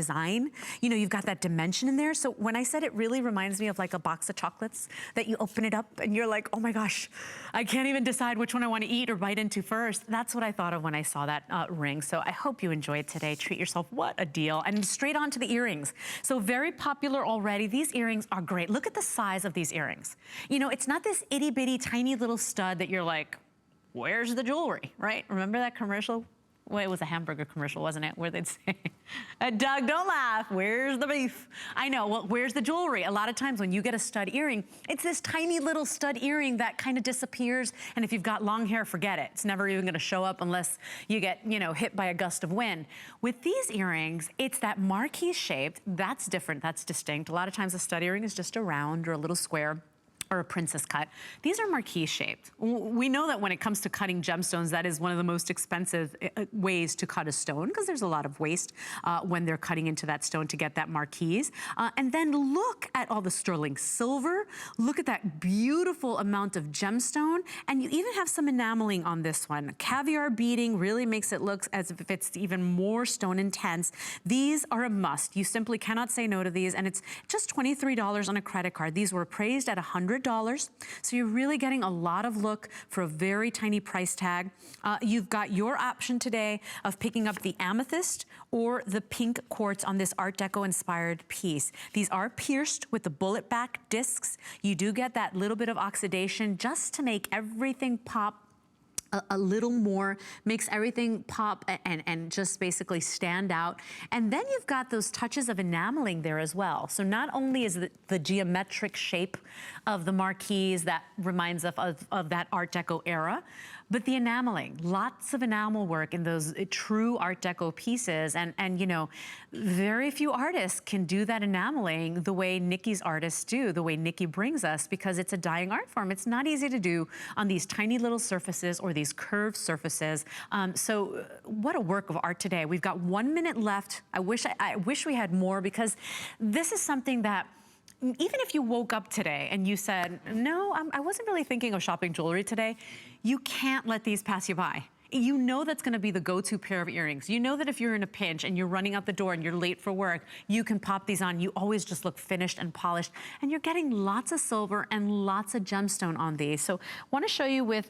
design. You know, you've got that dimension in there. So when I said it really reminds me of like a box of chocolates that you open it up and you're like, oh my gosh, I can't even decide which one I want to eat or bite into first. That's what I thought of when I saw that ring. So I hope you enjoyed today. Treat yourself. What a deal. And straight on to the earrings. So very popular already. These earrings are great. Look at the size of these earrings. You know, it's not this itty bitty tiny little stud that you're like, where's the jewelry, right? Remember that commercial? Well, it was a hamburger commercial, wasn't it? Where they'd say, Doug, don't laugh, where's the beef? I know, well, where's the jewelry? A lot of times when you get a stud earring, it's this tiny little stud earring that kind of disappears. And if you've got long hair, forget it. It's never even gonna show up unless you get, you know, hit by a gust of wind. With these earrings, it's that marquise shaped. That's different, that's distinct. A lot of times a stud earring is just a round or a little square or a princess cut. These are marquise shaped. We know that when it comes to cutting gemstones, that is one of the most expensive ways to cut a stone because there's a lot of waste when they're cutting into that stone to get that marquise. And then look at all the sterling silver. Look at that beautiful amount of gemstone. And you even have some enameling on this one. Caviar beading really makes it look as if it's even more stone intense. These are a must. You simply cannot say no to these. And it's just $23 on a credit card. These were appraised at $100. So you're really getting a lot of look for a very tiny price tag. You've got your option today of picking up the amethyst or the pink quartz on this Art Deco inspired piece. These are pierced with the bullet back discs. You do get that little bit of oxidation just to make everything pop a little more, makes everything pop and just basically stand out. And then you've got those touches of enameling there as well. So not only is the geometric shape of the marquise that reminds us of that Art Deco era, but the enameling, lots of enamel work in those true Art Deco pieces. And you know, very few artists can do that enameling the way Nicky's artists do, the way Nicky brings us, because it's a dying art form. It's not easy to do on these tiny little surfaces or these curved surfaces. So what a work of art today. We've got 1 minute left. I wish we had more, because this is something that even if you woke up today and you said, no, I wasn't really thinking of shopping jewelry today, you can't let these pass you by. You know that's gonna be the go-to pair of earrings. You know that if you're in a pinch and you're running out the door and you're late for work, you can pop these on. You always just look finished and polished. And you're getting lots of silver and lots of gemstone on these. So I wanna show you with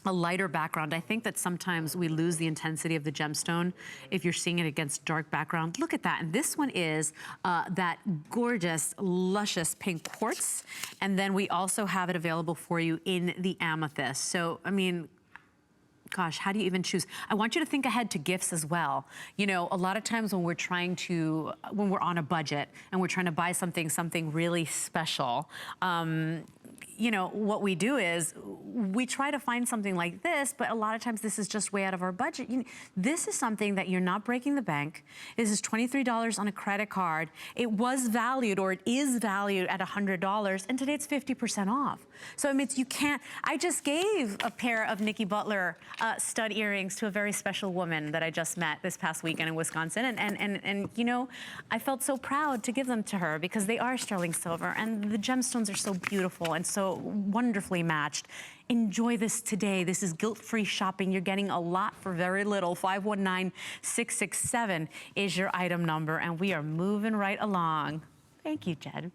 a lighter background. I think that sometimes we lose the intensity of the gemstone if you're seeing it against dark background. Look at that. And this one is that gorgeous, luscious pink quartz. And then we also have it available for you in the amethyst. So, I mean, gosh, how do you even choose? I want you to think ahead to gifts as well. You know, a lot of times when we're on a budget and we're trying to buy something really special, you know, what we do is we try to find something like this, but a lot of times this is just way out of our budget. This is something that you're not breaking the bank. This is $23 on a credit card. It was valued, or it is valued at $100, and today it's 50% off. So it means you can't. I just gave a pair of Nicky Butler stud earrings to a very special woman that I just met this past weekend in Wisconsin, and you know, I felt so proud to give them to her because they are sterling silver, and the gemstones are so beautiful and so wonderfully matched. Enjoy this today. This is guilt-free shopping. You're getting a lot for very little. 519667 is your item number, and we are moving right along. Thank you, Jed.